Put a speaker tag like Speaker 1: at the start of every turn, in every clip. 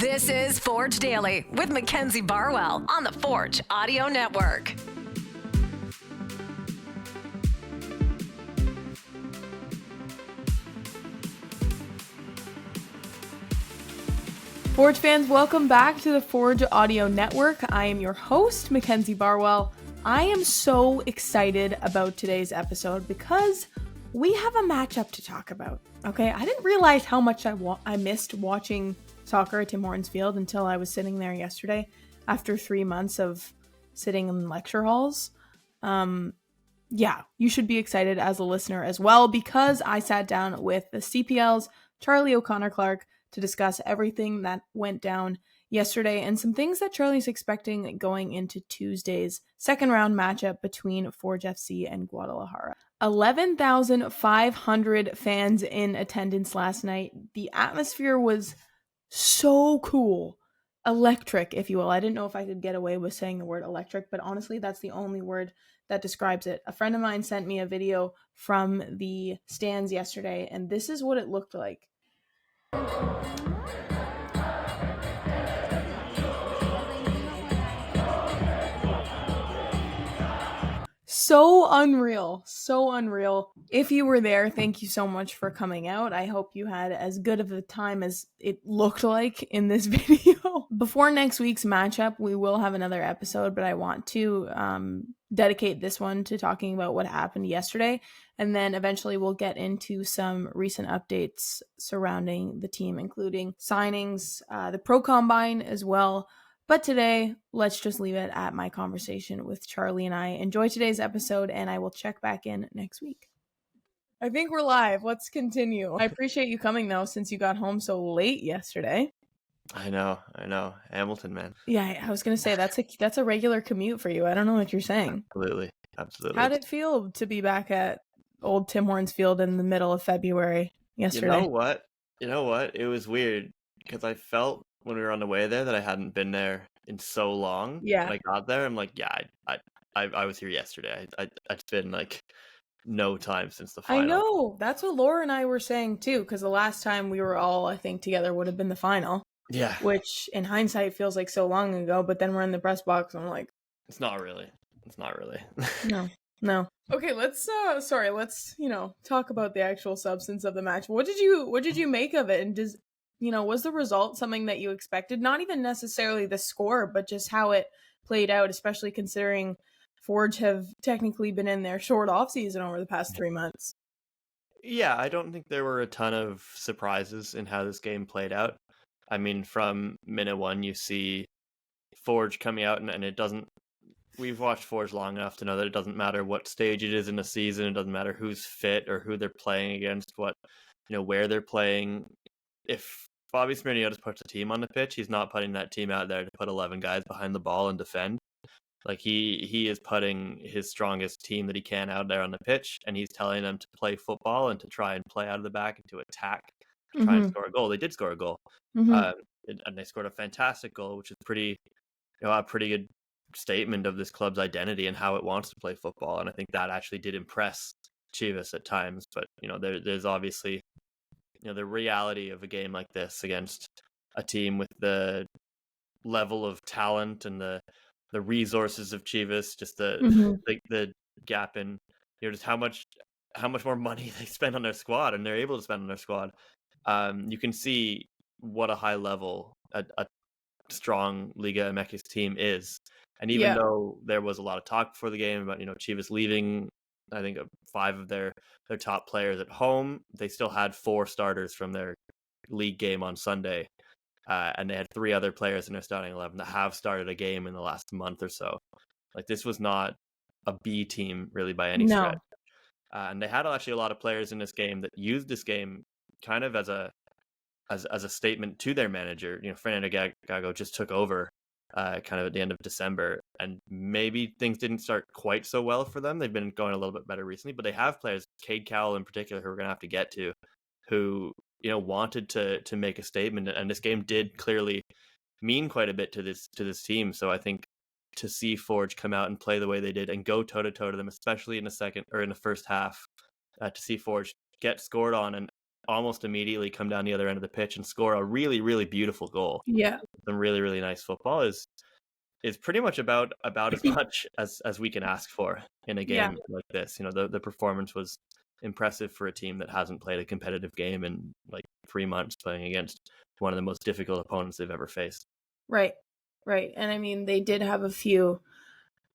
Speaker 1: This is Forge Daily with Mackenzie Barwell on the Forge Audio Network.
Speaker 2: Forge fans, welcome back to the Forge Audio Network. I am your host, Mackenzie Barwell. I am so excited about today's episode because we have a matchup to talk about. Okay, I didn't realize how much I missed watching soccer at Tim Hortons Field until I was sitting there yesterday after 3 months of sitting in lecture halls. Yeah, you should be excited as a listener as well because I sat down with the CPL's Charlie O'Conner Clarke to discuss everything that went down yesterday and some things that Charlie's expecting going into Tuesday's second round matchup between Forge FC and Guadalajara. 11,500 fans in attendance last night. The atmosphere was so cool. Electric, if you will. I didn't know if I could get away with saying the word electric, but honestly, that's the only word that describes it. A friend of mine sent me a video from the stands yesterday, and this is what it looked like. So unreal. So unreal. If you were there, thank you so much for coming out. I hope you had as good of a time as it looked like in this video. Before next week's matchup, we will have another episode, but I want to dedicate this one to talking about what happened yesterday. And then eventually we'll get into some recent updates surrounding the team, including signings, the Pro Combine as well. But today, let's just leave it at my conversation with Charlie and I. Enjoy today's episode, and I will check back in next week. I think we're live. Let's continue. I appreciate you coming, though, since you got home so late yesterday.
Speaker 3: I know. Hamilton, man.
Speaker 2: Yeah, I was going to say, that's a regular commute for you. I don't know what you're saying.
Speaker 3: Absolutely.
Speaker 2: How'd it feel to be back at old Tim Hortons Field in the middle of February yesterday?
Speaker 3: You know what? It was weird, because I felt when we were on the way there that I hadn't been there in so long.
Speaker 2: Yeah.
Speaker 3: When I got there, I'm like, yeah, I was here yesterday. It's been like no time since the final.
Speaker 2: I know. That's what Laura and I were saying too, because the last time we were all, I think, together would have been the final.
Speaker 3: Yeah.
Speaker 2: Which in hindsight feels like so long ago, but then we're in the press box and I'm like,
Speaker 3: It's not really.
Speaker 2: No. Okay, let's talk about the actual substance of the match. What did you make of it? And was the result something that you expected? Not even necessarily the score, but just how it played out, especially considering Forge have technically been in their short off season over the past 3 months.
Speaker 3: Yeah, I don't think there were a ton of surprises in how this game played out. I mean, from minute one, you see Forge coming out, and it doesn't. We've watched Forge long enough to know that it doesn't matter what stage it is in the season. It doesn't matter who's fit or who they're playing against, where they're playing. If Bobby Smirniotis puts a team on the pitch, he's not putting that team out there to put 11 guys behind the ball and defend. Like he is putting his strongest team that he can out there on the pitch, and he's telling them to play football and to try and play out of the back and to attack, try and score a goal. They did score a goal, and they scored a fantastic goal, which is a pretty good statement of this club's identity and how it wants to play football. And I think that actually did impress Chivas at times. But there's obviously the reality of a game like this against a team with the level of talent and the resources of Chivas, just the gap in just how much more money they spend on their squad and they're able to spend on their squad. You can see what a high level a strong Liga MX team is. And even though there was a lot of talk before the game about Chivas leaving, I think 5 of their top players at home, they still had 4 starters from their league game on Sunday, and they had 3 other players in their starting 11 that have started a game in the last month or so. Like, this was not a B team really by any stretch, and they had actually a lot of players in this game that used this game kind of as a statement to their manager. Fernando Gago just took over kind of at the end of December, and maybe things didn't start quite so well for them. They've been going a little bit better recently, but they have players, Cade Cowell in particular, who we're going to have to get to, who wanted to make a statement, and this game did clearly mean quite a bit to this team. So I think to see Forge come out and play the way they did and go toe to toe to them, especially in the first half, to see Forge get scored on, and almost immediately come down the other end of the pitch and score a really, really beautiful goal.
Speaker 2: Yeah.
Speaker 3: Some really, really nice football is pretty much about as much as we can ask for in a
Speaker 2: Yeah.
Speaker 3: game like this. The performance was impressive for a team that hasn't played a competitive game in like 3 months, playing against one of the most difficult opponents they've ever faced.
Speaker 2: Right. Right. And I mean, they did have a few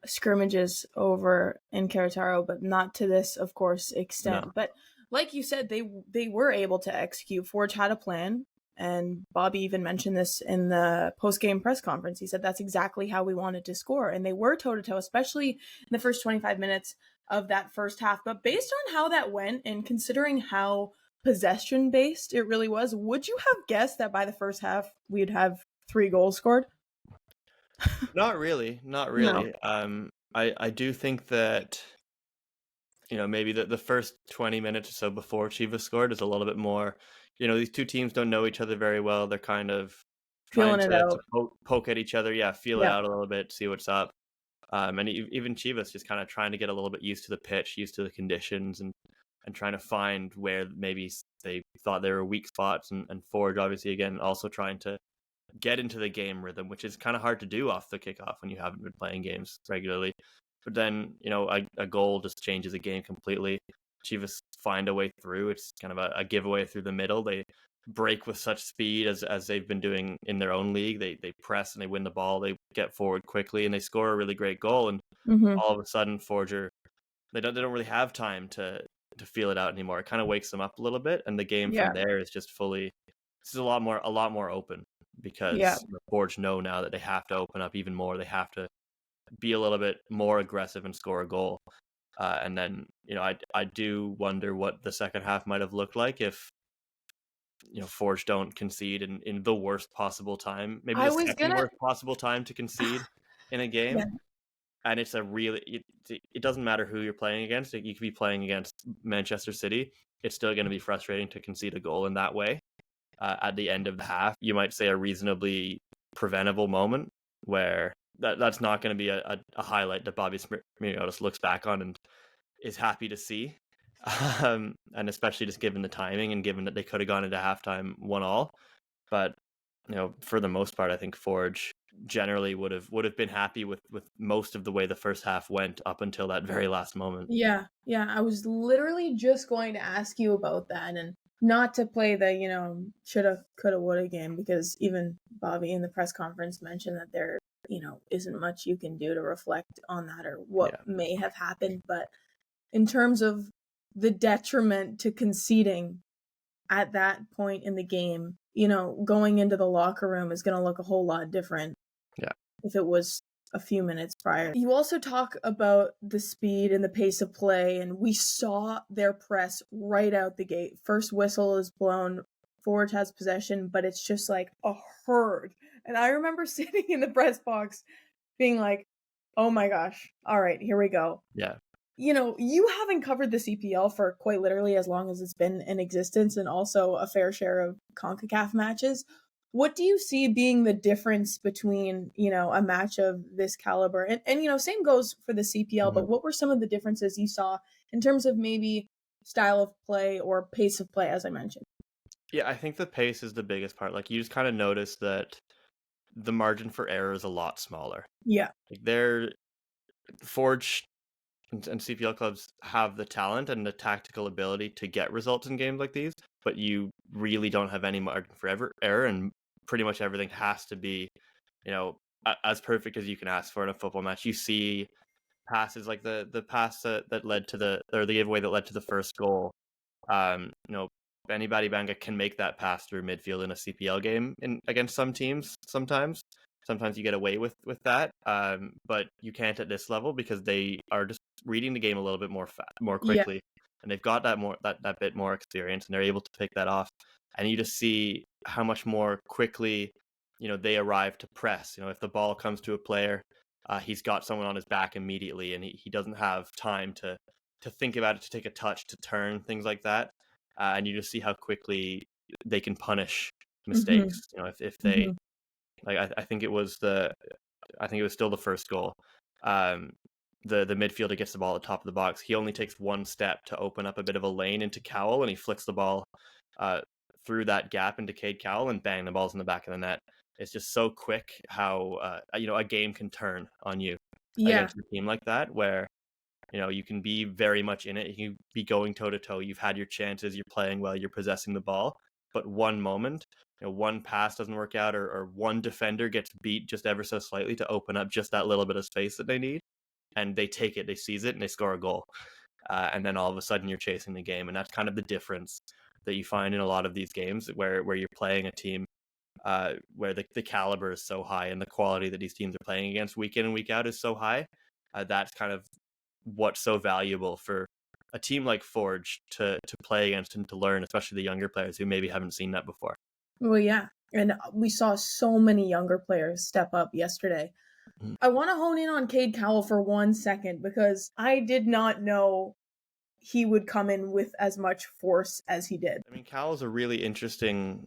Speaker 2: scrimmages over in Querétaro, but not to this, of course, extent.
Speaker 3: No.
Speaker 2: But like you said, they were able to execute. Forge had a plan, and Bobby even mentioned this in the post-game press conference. He said that's exactly how we wanted to score, and they were toe-to-toe, especially in the first 25 minutes of that first half. But based on how that went, and considering how possession-based it really was, would you have guessed that by the first half we'd have 3 goals scored?
Speaker 3: Not really, not
Speaker 2: No.
Speaker 3: really. I do think that maybe the first 20 minutes or so before Chivas scored is a little bit more. These two teams don't know each other very well. They're kind of trying
Speaker 2: Feeling it
Speaker 3: to
Speaker 2: out.
Speaker 3: poke at each other. Yeah, feel it
Speaker 2: Yeah.
Speaker 3: out a little bit, see what's up. And even Chivas just kind of trying to get a little bit used to the pitch, used to the conditions, and trying to find where maybe they thought there were weak spots. And Forge, obviously, again, also trying to get into the game rhythm, which is kind of hard to do off the kickoff when you haven't been playing games regularly. But then, a goal just changes the game completely. Chivas find a way through. It's kind of a giveaway through the middle. They break with such speed as they've been doing in their own league. They press and they win the ball. They get forward quickly and they score a really great goal. And
Speaker 2: Mm-hmm.
Speaker 3: all of a sudden, Forger, they don't really have time to feel it out anymore. It kind of wakes them up a little bit, and the game
Speaker 2: Yeah.
Speaker 3: from there is just fully. This is a lot more open because
Speaker 2: Yeah.
Speaker 3: the Forge know now that they have to open up even more. They have to be a little bit more aggressive and score a goal. And then, I do wonder what the second half might have looked like if, Forge don't concede in the worst possible time, maybe
Speaker 2: I
Speaker 3: the
Speaker 2: was
Speaker 3: second
Speaker 2: gonna.
Speaker 3: worst possible time to concede in a game.
Speaker 2: Yeah.
Speaker 3: And it's it doesn't matter who you're playing against. You could be playing against Manchester City. It's still going to be frustrating to concede a goal in that way. At the end of the half, you might say a reasonably preventable moment where that's not going to be a highlight that Bobby Smirnotis looks back on and is happy to see. And especially just given the timing and given that they could have gone into halftime 1-1. But, for the most part, I think Forge generally would have been happy with most of the way the first half went up until that very last moment.
Speaker 2: Yeah. I was literally just going to ask you about that, and not to play the shoulda, coulda, woulda game, because even Bobby in the press conference mentioned that there isn't much you can do to reflect on that or what may have happened. But in terms of the detriment to conceding at that point in the game, going into the locker room is going to look a whole lot different.
Speaker 3: Yeah.
Speaker 2: If it was a few minutes prior. You also talk about the speed and the pace of play, and we saw their press right out the gate. First whistle is blown, Forge has possession, but it's just like a herd. And I remember sitting in the press box being like, oh my gosh, all right, here we go.
Speaker 3: Yeah.
Speaker 2: You haven't covered the CPL for quite literally as long as it's been in existence, and also a fair share of CONCACAF matches. What do you see being the difference between, a match of this caliber? And same goes for the CPL, but what were some of the differences you saw in terms of maybe style of play or pace of play, as I mentioned?
Speaker 3: Yeah, I think the pace is the biggest part. Like, you just kind of notice that the margin for error is a lot smaller.
Speaker 2: Yeah.
Speaker 3: Like, Forge and CPL clubs have the talent and the tactical ability to get results in games like these, but you really don't have any margin for error, and pretty much everything has to be, as perfect as you can ask for in a football match. You see passes like the pass that led to the giveaway that led to the first goal. Benny Badibanga can make that pass through midfield in a CPL game against some teams sometimes. Sometimes you get away with that, but you can't at this level because they are just reading the game a little bit more quickly, and they've got that bit more experience, and they're able to pick that off. And you just see how much more quickly they arrive to press. If the ball comes to a player, he's got someone on his back immediately, and he doesn't have time to think about it, to take a touch, to turn, things like that. And you just see how quickly they can punish mistakes. If they like, I think it was still the first goal. The midfielder gets the ball at the top of the box. He only takes one step to open up a bit of a lane into Cowell, and he flicks the ball uh, through that gap into Cade Cowell, and bang, the ball's in the back of the net. It's just so quick how a game can turn on you
Speaker 2: Yeah.
Speaker 3: against a team like that, where you can be very much in it. You can be going toe to toe. You've had your chances. You're playing well. You're possessing the ball. But one moment, one pass doesn't work out, or one defender gets beat just ever so slightly to open up just that little bit of space that they need, and they take it, they seize it, and they score a goal. And then all of a sudden you're chasing the game, and that's kind of the difference that you find in a lot of these games where you're playing a team where the caliber is so high and the quality that these teams are playing against week in and week out is so high. That's kind of what's so valuable for a team like Forge to play against and to learn, especially the younger players who maybe haven't seen that before.
Speaker 2: Well, yeah. And we saw so many younger players step up yesterday. I want to hone in on Cade Cowell for 1 second because I did not know he would come in with as much force as he did.
Speaker 3: I mean, Cowell's a really interesting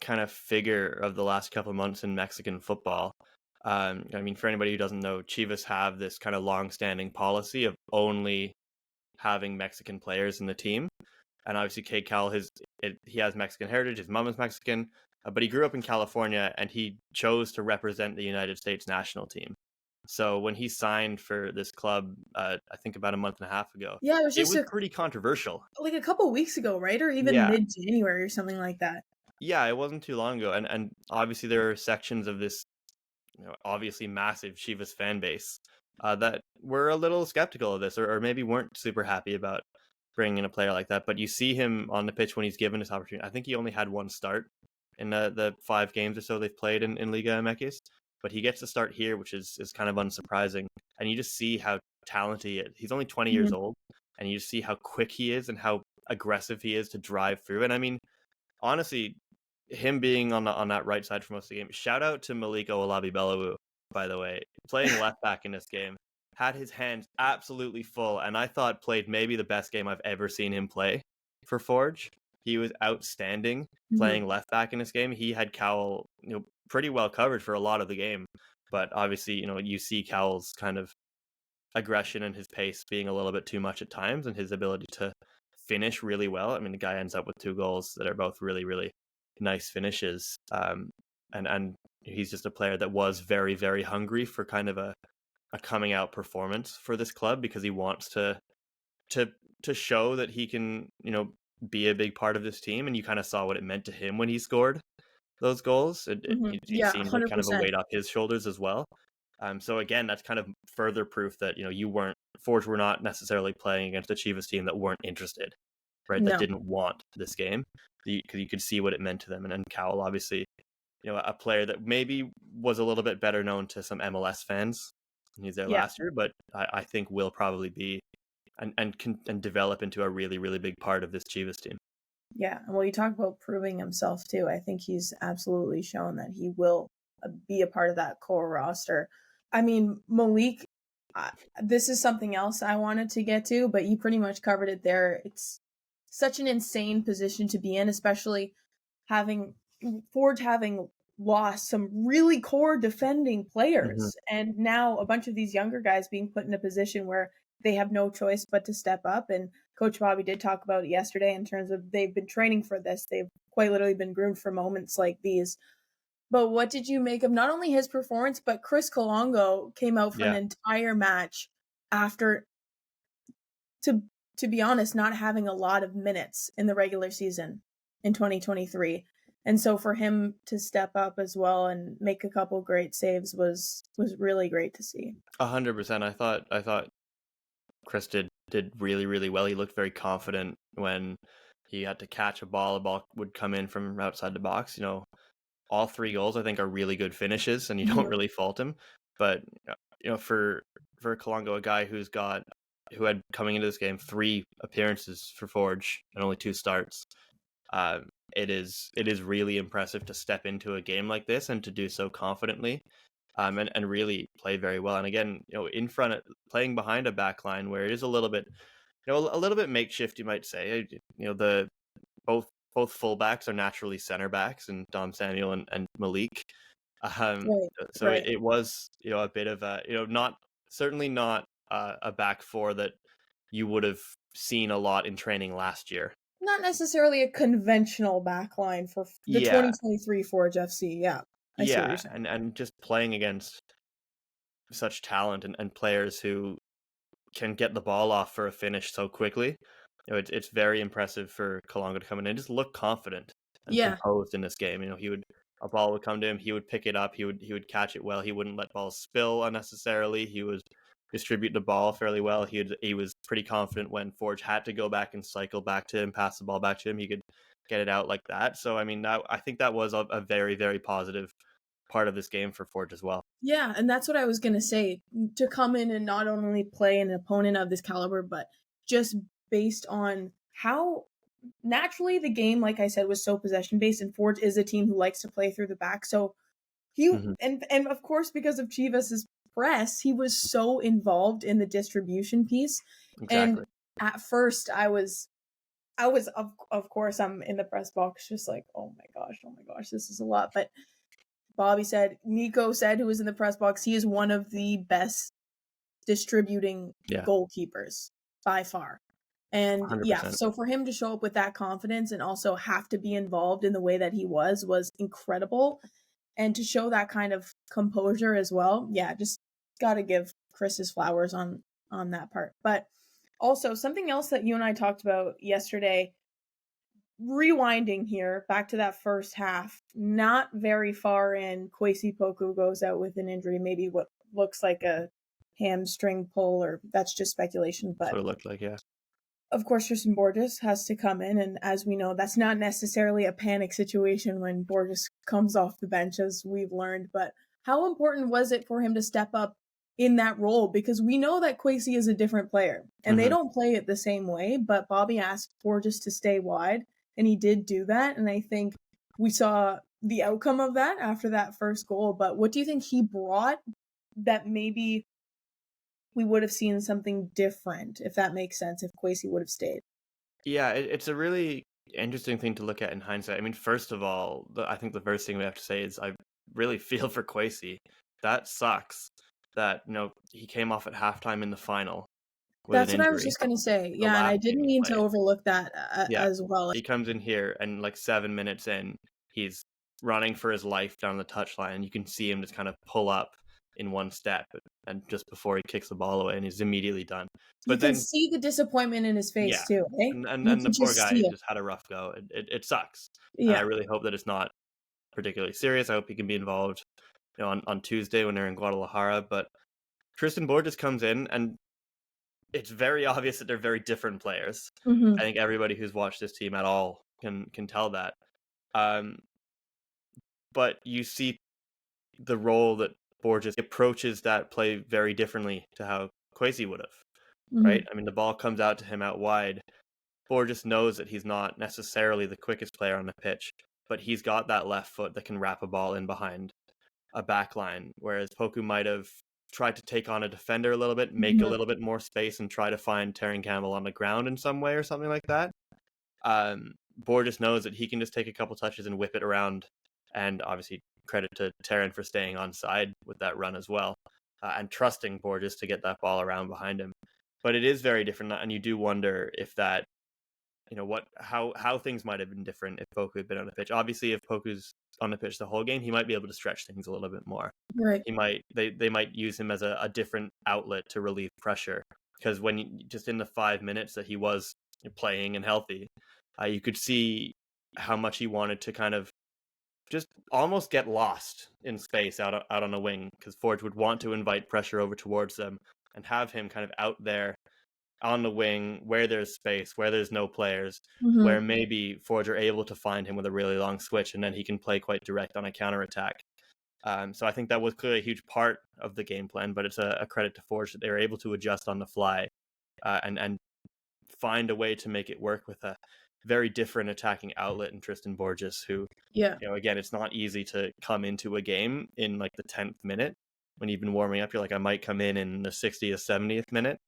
Speaker 3: kind of figure of the last couple of months in Mexican football. I mean, for anybody who doesn't know, Chivas have this kind of long-standing policy of only having Mexican players in the team. And obviously, Cade Cowell, he has Mexican heritage. His mom is Mexican, but he grew up in California, and he chose to represent the United States national team. So when he signed for this club, I think about a month and a half ago,
Speaker 2: Yeah, it was
Speaker 3: pretty controversial.
Speaker 2: like a couple weeks ago, right? Or even
Speaker 3: Yeah.
Speaker 2: mid-January or something like that.
Speaker 3: Yeah, it wasn't too long ago. And obviously there are sections of this obviously massive Chivas fan base that were a little skeptical of this, or maybe weren't super happy about bringing in a player like that. But you see him on the pitch when he's given this opportunity. I think he only had one start in the 5 games or so they've played in Liga MX, but he gets to start here, which is kind of unsurprising. And you just see how talented he is. He's only 20 years old, and you just see how quick he is and how aggressive he is to drive through. And I mean, honestly, him being on that right side for most of the game. Shout out to Malik Owolabi-Belawu, by the way, playing left back in this game. Had his hands absolutely full, and I thought played maybe the best game I've ever seen him play for Forge. He was outstanding playing left back in this game. He had Cowell, pretty well covered for a lot of the game, but obviously, you see Cowell's kind of aggression and his pace being a little bit too much at times, and his ability to finish really well. I mean, the guy ends up with 2 goals that are both really, really nice finishes. And he's just a player that was very, very hungry for kind of a coming out performance for this club, because he wants to show that he can, be a big part of this team. And you kind of saw what it meant to him when he scored those goals. It seemed like kind of a weight off his shoulders as well. So again, that's kind of further proof that, Forge were not necessarily playing against a Chivas team that weren't interested, right?
Speaker 2: No.
Speaker 3: That didn't want this game, because you could see what it meant to them. And then Cowell, obviously, a player that maybe was a little bit better known to some MLS fans when he was there last year, but I think will probably be and develop into a really, really big part of this Chivas team.
Speaker 2: Yeah, well, you talk about proving himself too. I think he's absolutely shown that he will be a part of that core roster. I mean, Malik, this is something else I wanted to get to, but you pretty much covered it there. It's such an insane position to be in, especially Forge having lost some really core defending players, and now a bunch of these younger guys being put in a position where they have no choice but to step up. And Coach Bobby did talk about it yesterday in terms of they've been training for this. They've quite literally been groomed for moments like these. But what did you make of not only his performance, but Chris Kalongo came out for an entire match after, to be honest, not having a lot of minutes in the regular season in 2023. And so for him to step up as well and make a couple great saves was really great to see.
Speaker 3: 100%. I thought Chris did really, really well. He looked very confident when he had to catch a ball. A ball would come in from outside the box. All 3 goals I think are really good finishes, and you don't really fault him. But for Kalongo, a guy who had coming into this game 3 appearances for Forge and only 2 starts, it is really impressive to step into a game like this and to do so confidently, and really play very well. And again, in front, playing behind a back line where it is a little bit, a little bit makeshift, you might say. The both fullbacks are naturally center backs, and Dom Samuel and Malik. It was a bit of a certainly not a back four that you would have seen a lot in training last year.
Speaker 2: not necessarily a conventional backline for the
Speaker 3: Yeah,
Speaker 2: 2023 Forge FC. Yeah, I see what you're
Speaker 3: yeah,
Speaker 2: saying.
Speaker 3: and just playing against such talent and players who can get the ball off for a finish so quickly. It's very impressive for Kalonga to come in and just look confident and
Speaker 2: Yeah,
Speaker 3: composed in this game. A ball would come to him, he would pick it up, he would catch it well. He wouldn't let balls spill unnecessarily. He would distribute the ball fairly well. He was pretty confident when Forge had to go back and cycle back to him, pass the ball back to him. He could get it out like that. So I mean, I think that was a very very positive part of this game for Forge as well.
Speaker 2: yeah, and that's what I was gonna say. To come in and not only play an opponent of this caliber, but just based on how naturally the game, like I said, was so possession based, and Forge is a team who likes to play through the back. So he
Speaker 3: Hmm.
Speaker 2: and of course because of Chivas's press, he was so involved in the distribution piece. And
Speaker 3: Exactly.
Speaker 2: at first, I was of course I'm in the press box, just like oh my gosh, this is a lot. But Nico said, who was in the press box, he is one of the best distributing
Speaker 3: Yeah,
Speaker 2: goalkeepers by far. And yeah,
Speaker 3: 100%.
Speaker 2: so for him to show up with that confidence and also have to be involved in the way that he was incredible. And to show that kind of composure as well, yeah, just got to give Chris his flowers on that part. But also something else that you and I talked about yesterday, rewinding here back to that first half, not very far in, Kwesi Poku goes out with an injury, maybe what looks like a hamstring pull, or that's just speculation.
Speaker 3: That's
Speaker 2: But
Speaker 3: what it looked like, yeah.
Speaker 2: of course, Tristan Borges has to come in, and as we know, that's not necessarily a panic situation when Borges comes off the bench, as we've learned. But how important was it for him to step up in that role? Because we know that Kwesi is a different player, and they
Speaker 3: Hmm.
Speaker 2: don't play it the same way. But Bobby asked Borges to stay wide, and he did do that. And I think we saw the outcome of that after that first goal. But what do you think he brought that maybe we would have seen something different, if that makes sense, if Kwesi would have stayed?
Speaker 3: Yeah, it's a really interesting thing to look at in hindsight. I mean, first of all, I think the first thing we have to say is I really feel for Kwesi. That sucks that, he came off at halftime in the final with an
Speaker 2: That's what I was
Speaker 3: injury.
Speaker 2: just gonna say.
Speaker 3: The
Speaker 2: Yeah, and I
Speaker 3: last game
Speaker 2: didn't
Speaker 3: he
Speaker 2: mean to
Speaker 3: played.
Speaker 2: overlook that
Speaker 3: Yeah.
Speaker 2: as well.
Speaker 3: He comes in here and like 7 minutes in, he's running for his life down the touchline. You can see him just kind of pull up in one step and just before he kicks the ball away and he's immediately done.
Speaker 2: You
Speaker 3: But
Speaker 2: can
Speaker 3: then
Speaker 2: see the disappointment in his face
Speaker 3: yeah,
Speaker 2: too, eh? You
Speaker 3: and
Speaker 2: can
Speaker 3: the poor
Speaker 2: just
Speaker 3: guy
Speaker 2: see it.
Speaker 3: just had a rough go. It sucks, and I
Speaker 2: Yeah.
Speaker 3: really hope that it's not particularly serious. I hope he can be involved, on Tuesday when they're in Guadalajara. But Tristan Borges comes in, and it's very obvious that they're very different players. I
Speaker 2: Mhm.
Speaker 3: think everybody who's watched this team at all can tell that. Um, but you see the role that Borges approaches that play very differently to how Kwesi would have. Right?
Speaker 2: Mhm.
Speaker 3: I mean, the ball comes out to him out wide. Borges knows that he's not necessarily the quickest player on the pitch, but he's got that left foot that can wrap a ball in behind a back line, whereas Poku might have tried to take on a defender a little bit, make a
Speaker 2: Mhm.
Speaker 3: little bit more space, and try to find Terran Campbell on the ground in some way or something like that. Borges knows that he can just take a couple touches and whip it around, and obviously credit to Terran for staying on side with that run as well, and trusting Borges to get that ball around behind him. But it is very different, and you do wonder if that how things might have been different if Poku had been on the pitch. Obviously, if Poku's on the pitch the whole game, he might be able to stretch things a little bit more.
Speaker 2: Right.
Speaker 3: They might use him as a different outlet to relieve pressure, because just in the 5 minutes that he was playing and healthy, you could see how much he wanted to kind of just almost get lost in space out on a wing, because Forge would want to invite pressure over towards them and have him kind of out there on the wing where there's space, where there's no players, where
Speaker 2: Mhm.
Speaker 3: maybe Forge are able to find him with a really long switch, and then he can play quite direct on a counterattack. So I think that was clearly a huge part of the game plan, but it's a credit to Forge that they were able to adjust on the fly, and find a way to make it work with a very different attacking outlet in Tristan Borges, who,
Speaker 2: Yeah.
Speaker 3: again, it's not easy to come into a game in like the 10th minute when you've been warming up. You're like, I might come in the 60th, 70th minute,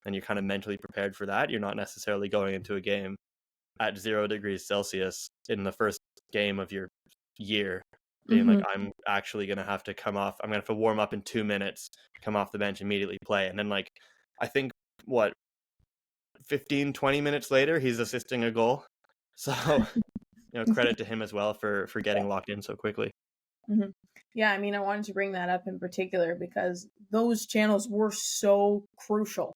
Speaker 3: and you're kind of mentally prepared for that. You're not necessarily going into a game at 0 degrees Celsius in the first game of your year, being like,
Speaker 2: Mhm.
Speaker 3: I'm actually going to have to come off. I'm going to have to warm up in 2 minutes, come off the bench, immediately play. And then, I think, what, 15, 20 minutes later, he's assisting a goal. So, credit to him as well for getting locked in so quickly.
Speaker 2: Mm-hmm. Yeah, I mean, I wanted to bring that up in particular because those channels were so crucial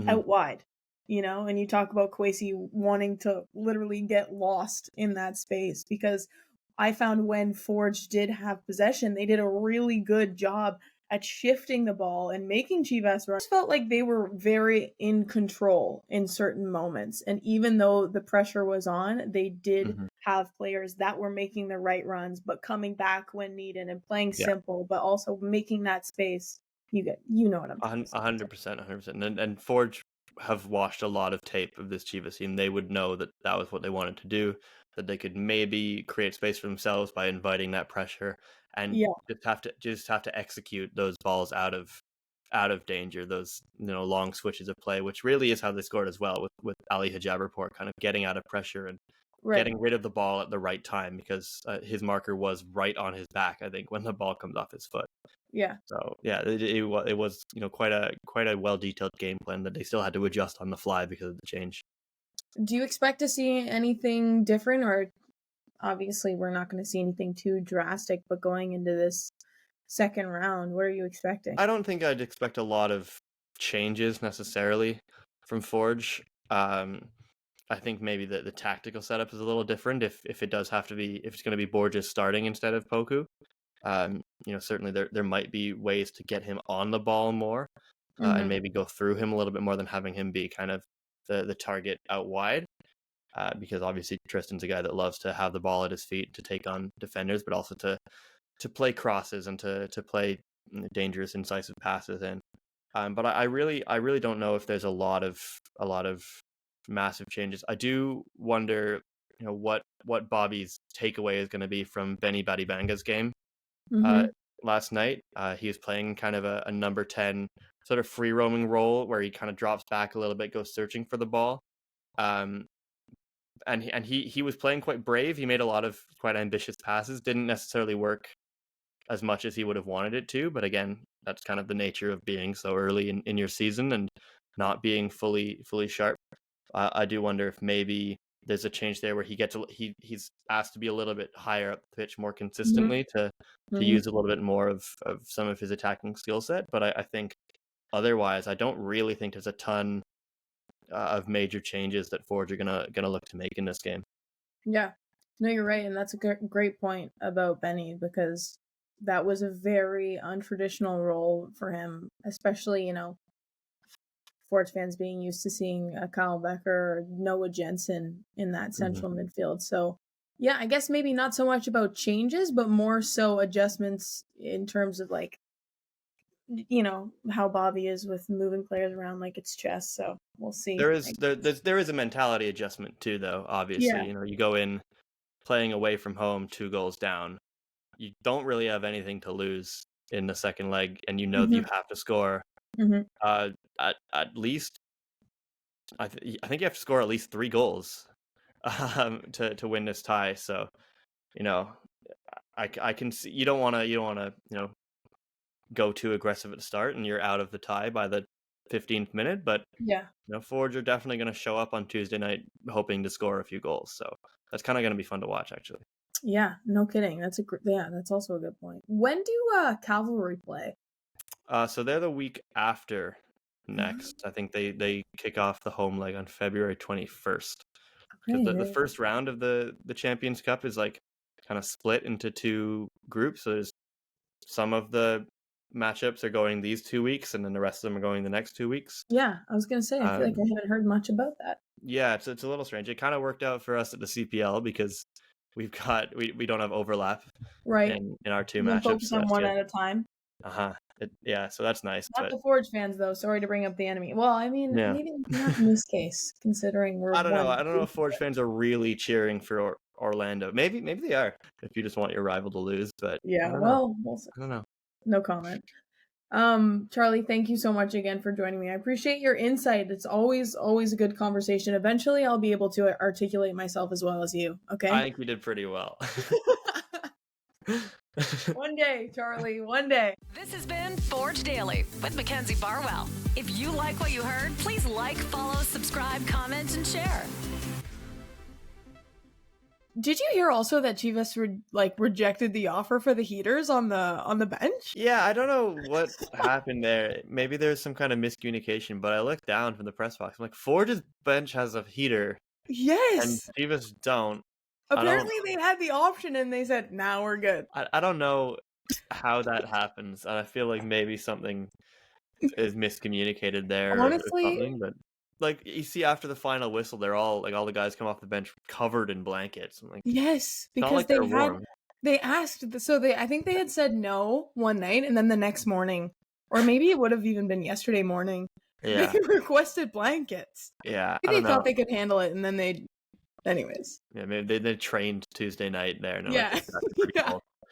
Speaker 2: out wide, and you talk about Kwesi wanting to literally get lost in that space, because I found when Forge did have possession, they did a really good job at shifting the ball and making Chivas run. I just felt like they were very in control in certain moments. And even though the pressure was on, they did have players that were making the right runs, but coming back when needed and playing simple, but also making that space. You know what I'm talking about.
Speaker 3: 100%. And Forge have watched a lot of tape of this Chivas team. They would know that was what they wanted to do, that they could maybe create space for themselves by inviting that pressure, and just have to execute those balls out of danger, those long switches of play, which really is how they scored as well, with Ali Hijaberpour kind of getting out of pressure and getting rid of the ball at the right time, because his marker was right on his back, I think, when the ball comes off his foot.
Speaker 2: Yeah.
Speaker 3: So yeah, it was quite a well detailed game plan that they still had to adjust on the fly because of the change.
Speaker 2: Do you expect to see anything different, or obviously we're not going to see anything too drastic, but going into this second round, what are you expecting?
Speaker 3: I don't think I'd expect a lot of changes necessarily from Forge. I think maybe the tactical setup is a little different if it does have to be, if it's going to be Borges starting instead of Poku. Certainly there might be ways to get him on the ball more, and maybe go through him a little bit more than having him be kind of the target out wide, because obviously Tristan's a guy that loves to have the ball at his feet to take on defenders, but also to play crosses and to play dangerous, incisive passes in. But I really don't know if there's a lot of massive changes. I do wonder, what Bobby's takeaway is going to be from Benny Badibanga's game last night. He was playing kind of a number 10 sort of free roaming role where he kind of drops back a little bit, goes searching for the ball. And he was playing quite brave. He made a lot of quite ambitious passes. Didn't necessarily work as much as he would have wanted it to, but again, that's kind of the nature of being so early in your season and not being fully sharp. I do wonder if maybe there's a change there where he's asked to be a little bit higher up the pitch more consistently to use a little bit more of some of his attacking skill set. But I think otherwise, I don't really think there's a ton of major changes that Forge are gonna look to make in this game.
Speaker 2: Yeah, no, you're right, and that's a great point about Benny, because that was a very untraditional role for him, especially Forge fans being used to seeing Kyle Becker or Noah Jensen in that central midfield. So yeah, I guess maybe not so much about changes, but more so adjustments in terms of how Bobby is with moving players around like it's chess. So we'll see.
Speaker 3: There is a mentality adjustment too, though. Obviously, you go in playing away from home, 2 goals down. You don't really have anything to lose in the second leg, and that you have to score. At least, I think you have to score at least 3 goals to win this tie. So, I can see you don't want to go too aggressive at the start, and you're out of the tie by the 15th minute. But Forge are definitely going to show up on Tuesday night hoping to score a few goals. So that's kind of going to be fun to watch, actually.
Speaker 2: Yeah, no kidding. That's that's also a good point. When do Cavalry play?
Speaker 3: So they're the week after next. I think they kick off the home leg on February 21st. Because the first round of the Champions Cup is kind of split into 2 groups. So there's some of the matchups are going these 2 weeks, and then the rest of them are going the next 2 weeks.
Speaker 2: Yeah, I was gonna say, I feel like I haven't heard much about that.
Speaker 3: Yeah, it's a little strange. It kind of worked out for us at the CPL because we don't have overlap in our 2 matchups.
Speaker 2: Focus on one at a time.
Speaker 3: So that's nice.
Speaker 2: Not the Forge fans, though. Sorry to bring up the enemy. Well, I mean, maybe not in this case, considering we're.
Speaker 3: I don't know if Forge fans are really cheering for Orlando. Maybe they are. If you just want your rival to lose, but
Speaker 2: yeah.
Speaker 3: I don't know.
Speaker 2: No comment. Charlie, thank you so much again for joining me. I appreciate your insight. It's always a good conversation. Eventually, I'll be able to articulate myself as well as you. Okay.
Speaker 3: I think you did pretty well.
Speaker 2: One day, Charlie, one day.
Speaker 1: This has been Forge Daily with Mackenzie Barwell. If you like what you heard, please like, follow, subscribe, comment, and share.
Speaker 2: Did you hear also that Chivas rejected the offer for the heaters on the bench?
Speaker 3: Yeah, I don't know what happened there. Maybe there's some kind of miscommunication, but I looked down from the press box. I'm like, Forge's bench has a heater and
Speaker 2: Yes.
Speaker 3: Chivas don't.
Speaker 2: Apparently they had the option and they said, "Now we're good."
Speaker 3: I don't know how that happens. And I feel like maybe something is miscommunicated there or
Speaker 2: Honestly,
Speaker 3: something, but like you see after the final whistle, they're all like all the guys come off the bench covered in blankets. I'm like,
Speaker 2: yes,
Speaker 3: it's not
Speaker 2: because
Speaker 3: like they're warm.
Speaker 2: they asked, so I think they had said no one night, and then the next morning, or maybe it would have even been yesterday morning,
Speaker 3: Yeah.
Speaker 2: they requested blankets.
Speaker 3: Yeah, I
Speaker 2: Maybe
Speaker 3: don't
Speaker 2: they
Speaker 3: know.
Speaker 2: thought they could handle it, and then anyways.
Speaker 3: Yeah, maybe they trained Tuesday night there and they're like,
Speaker 2: Yeah.
Speaker 3: "This is actually pretty
Speaker 2: Yeah.
Speaker 3: cool."